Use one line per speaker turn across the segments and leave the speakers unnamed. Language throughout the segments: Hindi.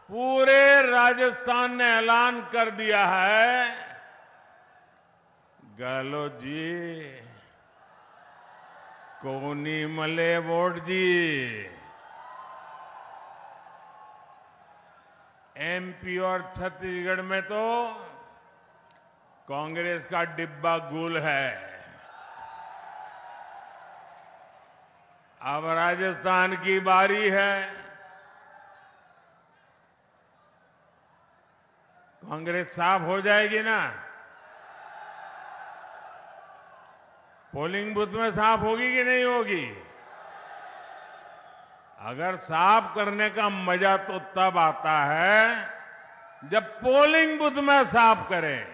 पूरे राजस्थान ने ऐलान कर दिया है, गहलोत जी कोनी मले वोट जी। एमपी और छत्तीसगढ़ में तो कांग्रेस का डिब्बा गुल है। अब राजस्थान की बारी है। कांग्रेस साफ हो जाएगी ना? पोलिंग बूथ में साफ होगी कि नहीं होगी? अगर साफ करने का मजा तो तब आता है जब पोलिंग बूथ में साफ करें।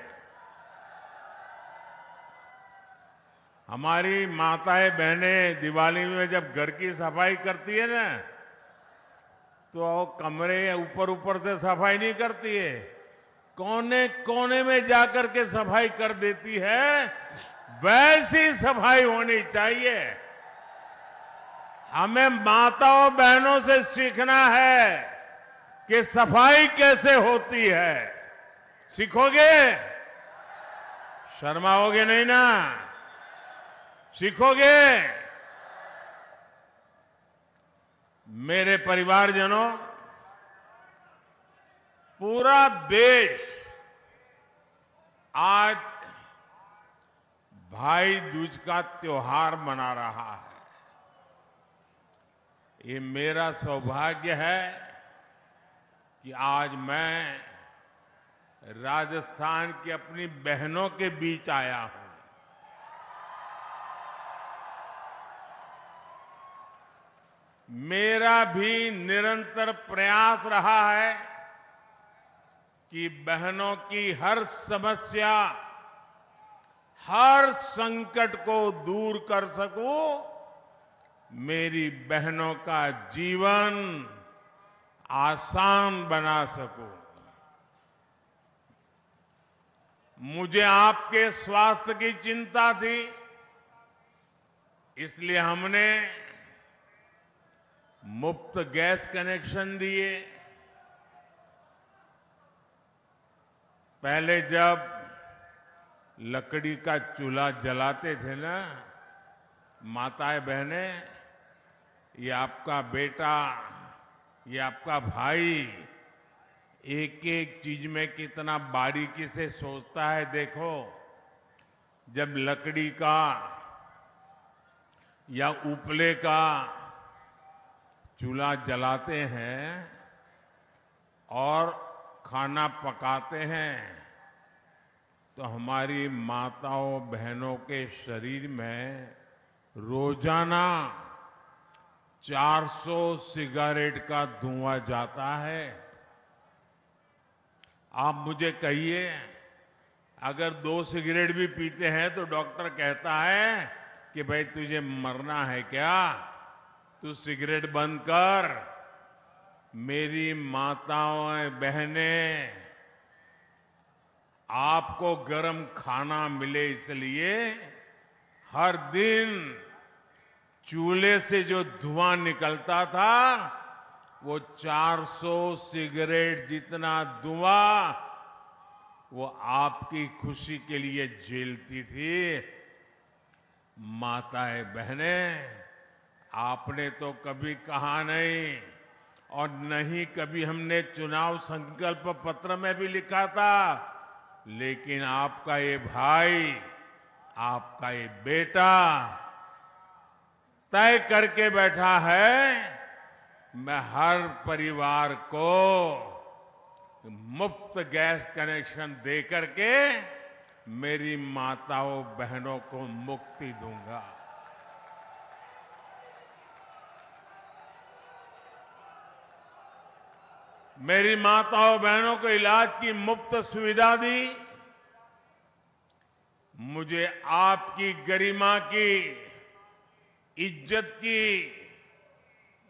हमारी माताएं बहनें दिवाली में जब घर की सफाई करती है ना, तो कमरे ऊपर ऊपर से सफाई नहीं करती है, कोने कोने में जाकर के सफाई कर देती है। वैसी सफाई होनी चाहिए। हमें माताओं बहनों से सीखना है कि सफाई कैसे होती है। सीखोगे? शर्माओगे नहीं ना? सीखोगे? मेरे परिवारजनों, पूरा देश आज भाई दूज का त्योहार मना रहा है। ये मेरा सौभाग्य है कि आज मैं राजस्थान की अपनी बहनों के बीच आया हूं। मेरा भी निरंतर प्रयास रहा है कि बहनों की हर समस्या, हर संकट को दूर कर सकूं, मेरी बहनों का जीवन आसान बना सकूं। मुझे आपके स्वास्थ्य की चिंता थी, इसलिए हमने मुफ्त गैस कनेक्शन दिए। पहले जब लकड़ी का चूल्हा जलाते थे ना, माताएं बहनें, ये आपका बेटा, ये आपका भाई एक एक चीज में कितना बारीकी से सोचता है। देखो, जब लकड़ी का या उपले का चूल्हा जलाते हैं और खाना पकाते हैं, तो हमारी माताओं बहनों के शरीर में रोजाना 400 सिगारेट का धुआं जाता है। आप मुझे कहिए, अगर 2 सिगरेट भी पीते हैं तो डॉक्टर कहता है कि भाई तुझे मरना है क्या, तू सिगरेट बंद कर। मेरी माताओं बहनें, आपको गर्म खाना मिले इसलिए हर दिन चूल्हे से जो धुआं निकलता था, वो 400 सिगरेट जितना धुआं वो आपकी खुशी के लिए झेलती थी। माताएं बहनें, आपने तो कभी कहा नहीं, और नहीं कभी हमने चुनाव संकल्प पत्र में भी लिखा था, लेकिन आपका ये भाई, आपका ये बेटा तय करके बैठा है, मैं हर परिवार को मुफ्त गैस कनेक्शन दे करके मेरी माताओं बहनों को मुक्ति दूंगा। मेरी माताओं बहनों को इलाज की मुफ्त सुविधा दी। मुझे आपकी गरिमा की, इज्जत की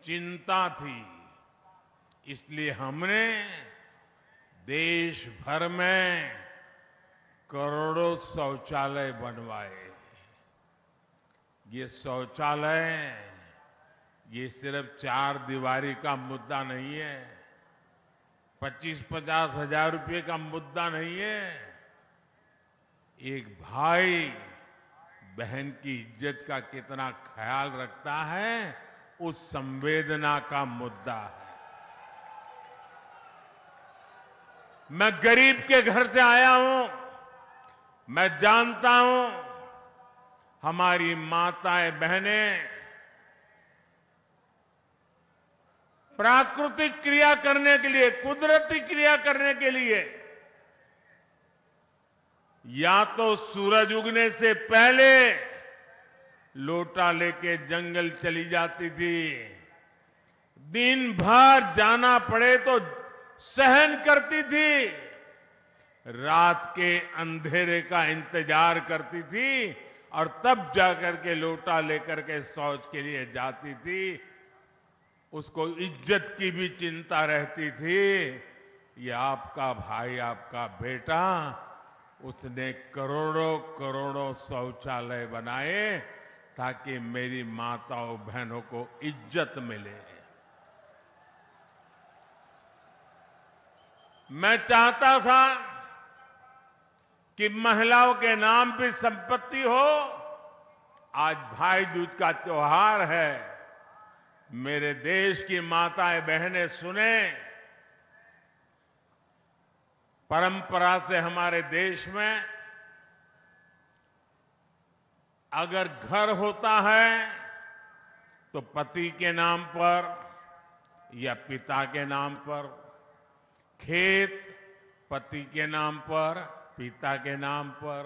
चिंता थी, इसलिए हमने देश भर में करोड़ों शौचालय बनवाए। ये शौचालय, ये सिर्फ 4 दीवारी का मुद्दा नहीं है। 25-50 हजार रुपए का मुद्दा नहीं है। एक भाई बहन की इज्जत का कितना ख्याल रखता है, उस संवेदना का मुद्दा है। मैं गरीब के घर से आया हूं। मैं जानता हूं हमारी माताएं बहनें प्राकृतिक क्रिया करने के लिए, कुदरती क्रिया करने के लिए या तो सूरज उगने से पहले लोटा लेके जंगल चली जाती थी, दिन भर जाना पड़े तो सहन करती थी, रात के अंधेरे का इंतजार करती थी और तब जाकर के लोटा लेकर के शौच के लिए जाती थी। उसको इज्जत की भी चिंता रहती थी। ये आपका भाई, आपका बेटा, उसने करोड़ों करोड़ों शौचालय बनाए ताकि मेरी माताओं बहनों को इज्जत मिले। मैं चाहता था कि महिलाओं के नाम भी संपत्ति हो। आज भाई दूज का त्योहार है। मेरे देश की माताएं बहनें सुने, परंपरा से हमारे देश में अगर घर होता है तो पति के नाम पर या पिता के नाम पर, खेत पति के नाम पर, पिता के नाम पर,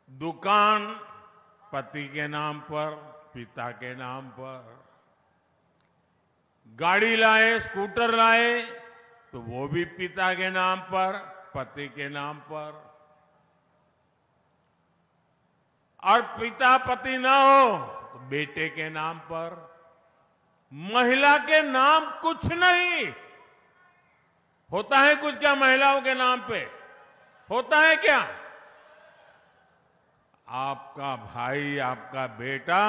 दुकान पति के नाम पर, पिता के नाम पर, गाड़ी लाए, स्कूटर लाए तो वो भी पिता के नाम पर, पति के नाम पर। और पिता पति ना हो तो बेटे के नाम पर। महिला के नाम कुछ नहीं होता है। कुछ क्या महिलाओं के नाम पे होता है क्या? आपका भाई, आपका बेटा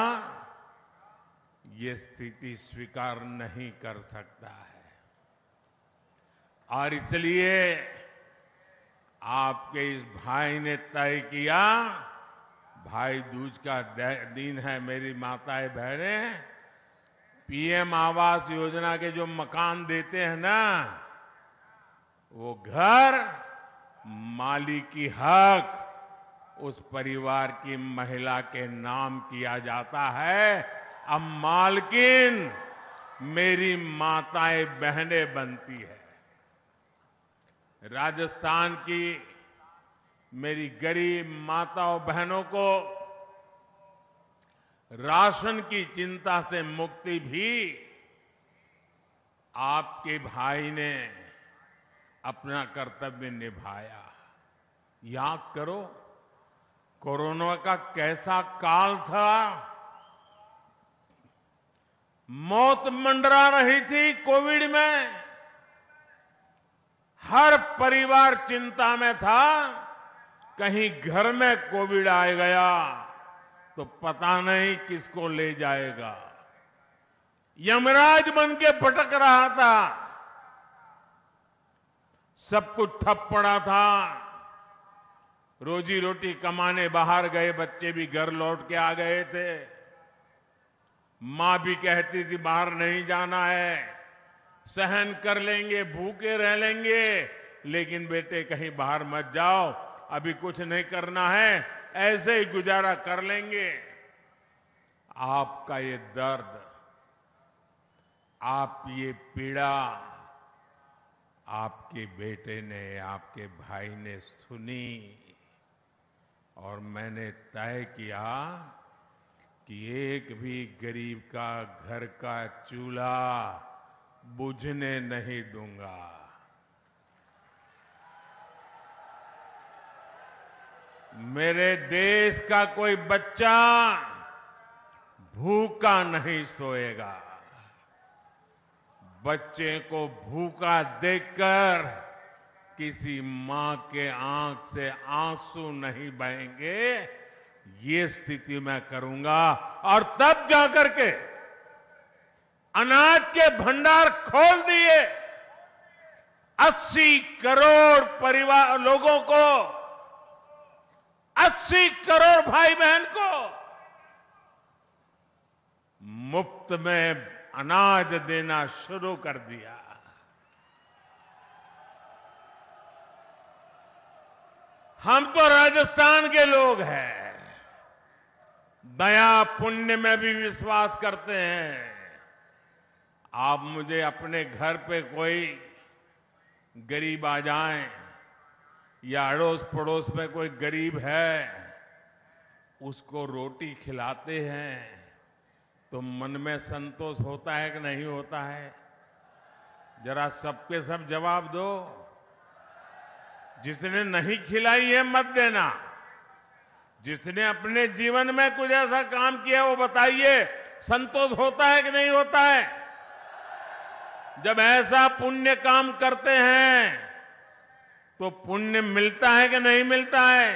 ये स्थिति स्वीकार नहीं कर सकता है और इसलिए आपके इस भाई ने तय किया, भाई दूज का दिन है, मेरी माताएं बहनें, पीएम आवास योजना के जो मकान देते हैं ना, वो घर मालिकी हक उस परिवार की महिला के नाम किया जाता है। अब मालकिन मेरी माताएं बहनें बनती है। राजस्थान की मेरी गरीब माताओं बहनों को राशन की चिंता से मुक्ति भी आपके भाई ने अपना कर्तव्य निभाया। याद करो, कोरोना का कैसा काल था। मौत मंडरा रही थी कोविड में। हर परिवार चिंता में था, कहीं घर में कोविड आ गया तो पता नहीं किसको ले जाएगा। यमराज बन के भटक रहा था। सब कुछ ठप पड़ा था। रोजी रोटी कमाने बाहर गए बच्चे भी घर लौट के आ गए थे। मां भी कहती थी बाहर नहीं जाना है, सहन कर लेंगे, भूखे रह लेंगे, लेकिन बेटे कहीं बाहर मत जाओ, अभी कुछ नहीं करना है, ऐसे ही गुजारा कर लेंगे। आपका ये दर्द, आप ये पीड़ा आपके बेटे ने, आपके भाई ने सुनी और मैंने तय किया कि एक भी गरीब का घर का चूल्हा बुझने नहीं दूंगा। मेरे देश का कोई बच्चा भूखा नहीं सोएगा। बच्चे को भूखा देखकर किसी मां के आंख से आंसू नहीं बहेंगे। ये स्थिति मैं करूंगा और तब जाकर के अनाज के भंडार खोल दिए, 80 करोड़ परिवार लोगों को, 80 करोड़ भाई बहन को मुफ्त में अनाज देना शुरू कर दिया। हम तो राजस्थान के लोग हैं, दया पुण्य में भी विश्वास करते हैं। आप मुझे अपने घर पे कोई गरीब आ जाए या अड़ोस पड़ोस में कोई गरीब है, उसको रोटी खिलाते हैं तो मन में संतोष होता है कि नहीं होता है? जरा सबके सब जवाब दो। जिसने नहीं खिलाई है मत देना, जिसने अपने जीवन में कुछ ऐसा काम किया वो बताइए, संतोष होता है कि नहीं होता है? जब ऐसा पुण्य काम करते हैं तो पुण्य मिलता है कि नहीं मिलता है?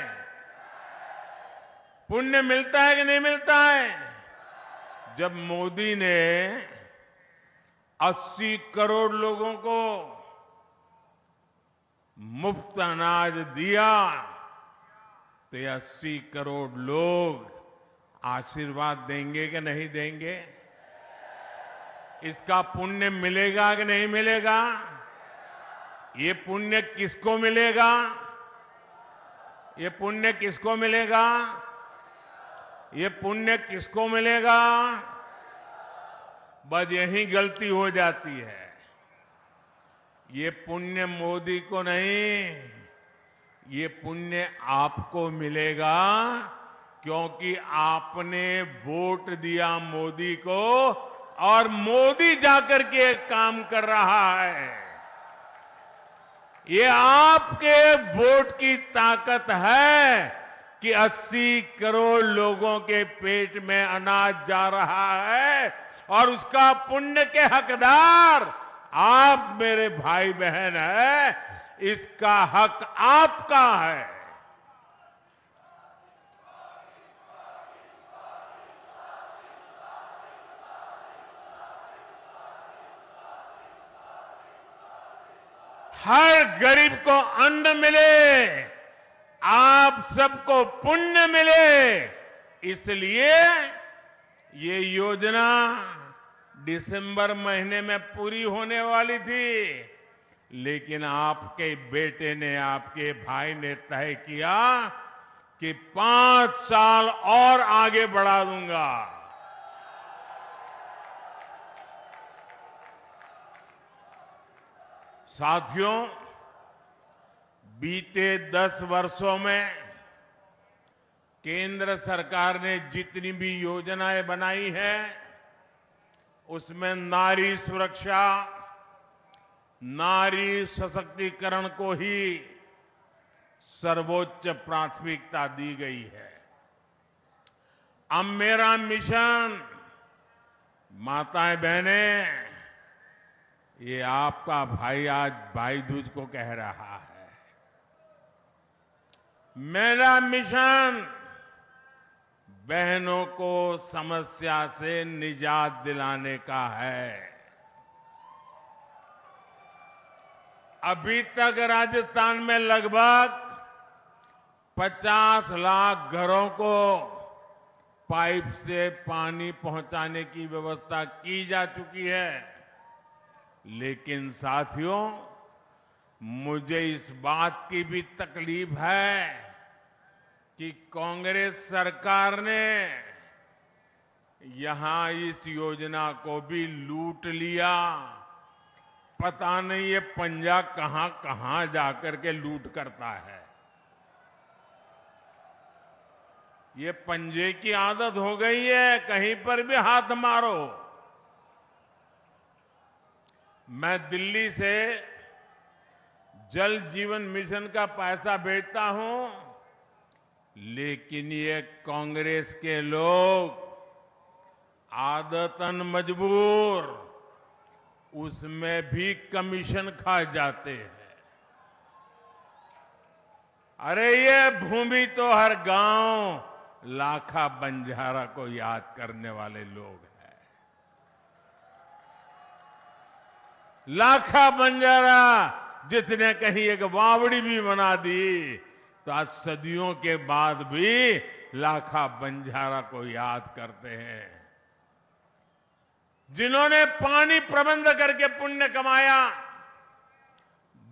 पुण्य मिलता है कि नहीं मिलता है? जब मोदी ने 80 करोड़ लोगों को मुफ्त अनाज दिया तो 80 करोड़ लोग आशीर्वाद देंगे कि नहीं देंगे? इसका पुण्य मिलेगा कि नहीं मिलेगा? ये पुण्य किसको मिलेगा? ये पुण्य किसको मिलेगा? ये पुण्य किसको मिलेगा? बस यही गलती हो जाती है। ये पुण्य मोदी को नहीं, ये पुण्य आपको मिलेगा, क्योंकि आपने वोट दिया मोदी को और मोदी जाकर के काम कर रहा है। ये आपके वोट की ताकत है कि 80 करोड़ लोगों के पेट में अनाज जा रहा है और उसका पुण्य के हकदार आप मेरे भाई बहन हैं। इसका हक आपका है। हर गरीब को अन्न मिले, आप सबको पुण्य मिले, इसलिए ये योजना दिसंबर महीने में पूरी होने वाली थी, लेकिन आपके बेटे ने, आपके भाई ने तय किया कि 5 साल और आगे बढ़ा दूंगा। साथियों, बीते 10 वर्षों में केंद्र सरकार ने जितनी भी योजनाएं बनाई हैं, उसमें नारी सुरक्षा, नारी सशक्तिकरण को ही सर्वोच्च प्राथमिकता दी गई है। अब मेरा मिशन, माताएं बहनें, ये आपका भाई आज भाई दूज को कह रहा है, मेरा मिशन बहनों को समस्या से निजात दिलाने का है। अभी तक राजस्थान में लगभग 50 लाख घरों को पाइप से पानी पहुंचाने की व्यवस्था की जा चुकी है, लेकिन साथियों, मुझे इस बात की भी तकलीफ है कि कांग्रेस सरकार ने यहां इस योजना को भी लूट लिया। पता नहीं ये पंजा कहां कहां जाकर के लूट करता है। ये पंजे की आदत हो गई है, कहीं पर भी हाथ मारो। मैं दिल्ली से जल जीवन मिशन का पैसा भेजता हूं, लेकिन ये कांग्रेस के लोग आदतन मजबूर उसमें भी कमीशन खा जाते हैं। अरे ये भूमि तो हर गांव लाखा बंजारा को याद करने वाले लोग हैं। लाखा बंजारा जिसने कहीं एक वावड़ी भी बना दी, तो आज सदियों के बाद भी लाखा बंजारा को याद करते हैं। जिन्होंने पानी प्रबंध करके पुण्य कमाया,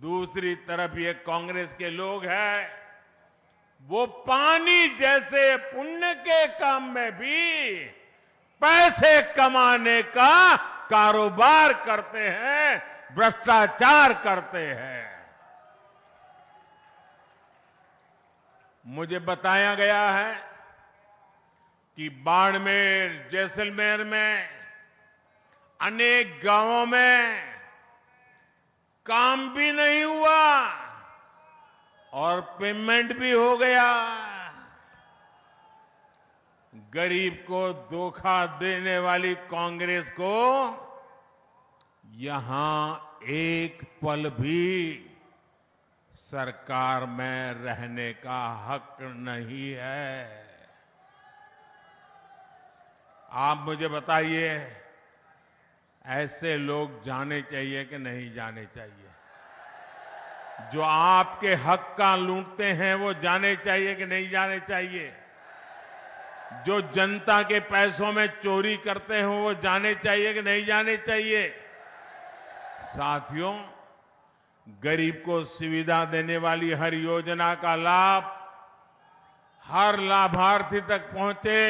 दूसरी तरफ ये कांग्रेस के लोग हैं, वो पानी जैसे पुण्य के काम में भी पैसे कमाने का कारोबार करते हैं, भ्रष्टाचार करते हैं। मुझे बताया गया है कि बाड़मेर, जैसलमेर में अनेक गांवों में काम भी नहीं हुआ और पेमेंट भी हो गया। गरीब को धोखा देने वाली कांग्रेस को यहां एक पल भी सरकार में रहने का हक नहीं है। आप मुझे बताइए, ऐसे लोग जाने चाहिए कि नहीं जाने चाहिए? जो आपके हक का लूटते हैं वो जाने चाहिए कि नहीं जाने चाहिए? जो जनता के पैसों में चोरी करते हैं वो जाने चाहिए कि नहीं जाने चाहिए? साथियों, गरीब को सुविधा देने वाली हर योजना का लाभ हर लाभार्थी तक पहुंचे,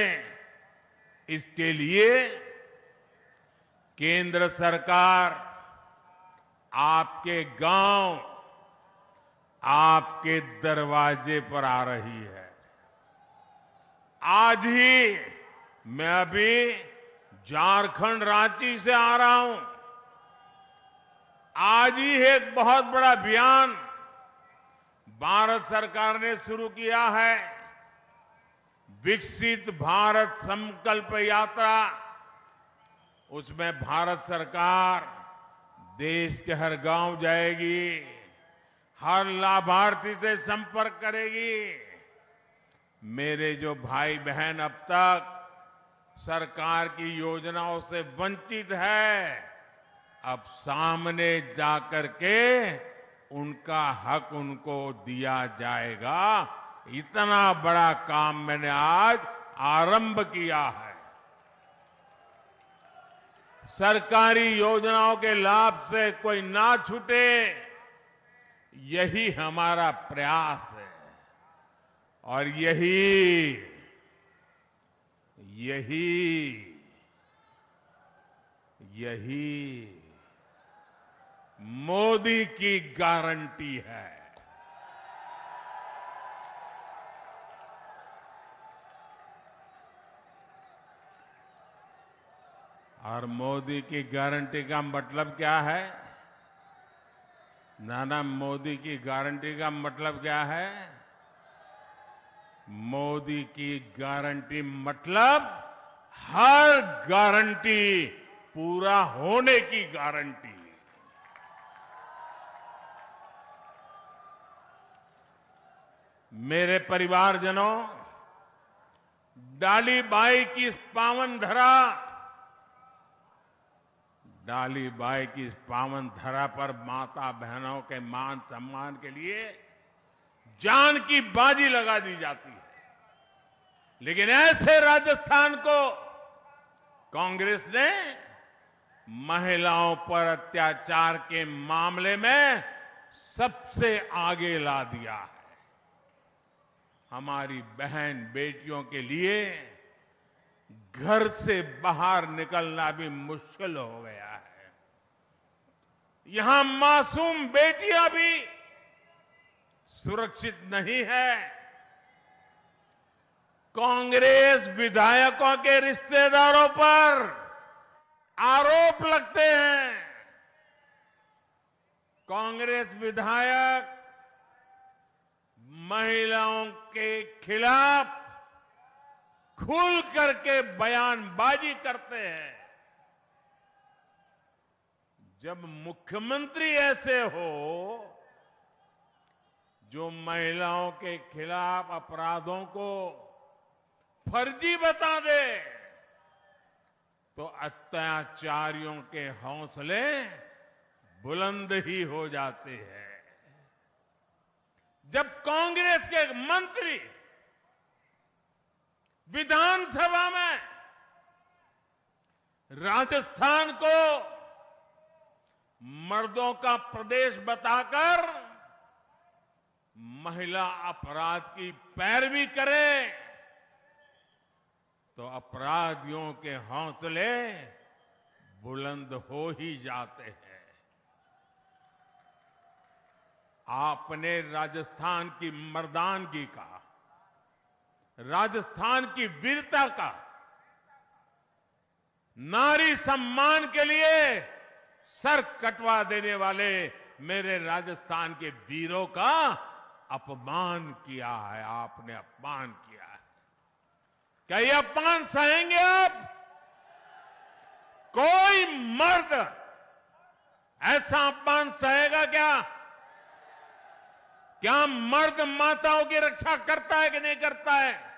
इसके लिए केंद्र सरकार आपके गांव, आपके दरवाजे पर आ रही है। आज ही मैं अभी झारखंड रांची से आ रहा हूं। आज ही एक बहुत बड़ा अभियान भारत सरकार ने शुरू किया है, विकसित भारत संकल्प यात्रा। उसमें भारत सरकार देश के हर गांव जाएगी, हर लाभार्थी से संपर्क करेगी। मेरे जो भाई बहन अब तक सरकार की योजनाओं से वंचित है, अब सामने जाकर के उनका हक उनको दिया जाएगा। इतना बड़ा काम मैंने आज आरंभ किया है। सरकारी योजनाओं के लाभ से कोई ना छूटे, यही हमारा प्रयास है। और यही मोदी की गारंटी है। और मोदी की गारंटी का मतलब क्या है? नाना, मोदी की गारंटी का मतलब क्या है? मोदी की गारंटी मतलब हर गारंटी पूरा होने की गारंटी। मेरे परिवारजनों, डाली बाई की इस पावन धरा, डाली बाई की इस पावन धरा पर माता बहनों के मान सम्मान के लिए जान की बाजी लगा दी जाती है। लेकिन ऐसे राजस्थान को कांग्रेस ने महिलाओं पर अत्याचार के मामले में सबसे आगे ला दिया है। हमारी बहन बेटियों के लिए घर से बाहर निकलना भी मुश्किल हो गया है। यहां मासूम बेटियां भी सुरक्षित नहीं है। कांग्रेस विधायकों के रिश्तेदारों पर आरोप लगते हैं। कांग्रेस विधायक महिलाओं के खिलाफ खुल करके बयानबाजी करते हैं। जब मुख्यमंत्री ऐसे हो जो महिलाओं के खिलाफ अपराधों को फर्जी बता दे, तो अत्याचारियों के हौसले बुलंद ही हो जाते हैं। जब कांग्रेस के मंत्री विधानसभा में राजस्थान को मर्दों का प्रदेश बताकर महिला अपराध की पैरवी करे तो अपराधियों के हौसले बुलंद हो ही जाते हैं। आपने राजस्थान की मर्दानगी का, राजस्थान की वीरता का, नारी सम्मान के लिए सर कटवा देने वाले मेरे राजस्थान के वीरों का अपमान किया है। आपने अपमान किया है। क्या ये अपमान सहेंगे आप? कोई मर्द ऐसा अपमान सहेगा क्या? क्या मर्द माताओं की रक्षा करता है कि नहीं करता है?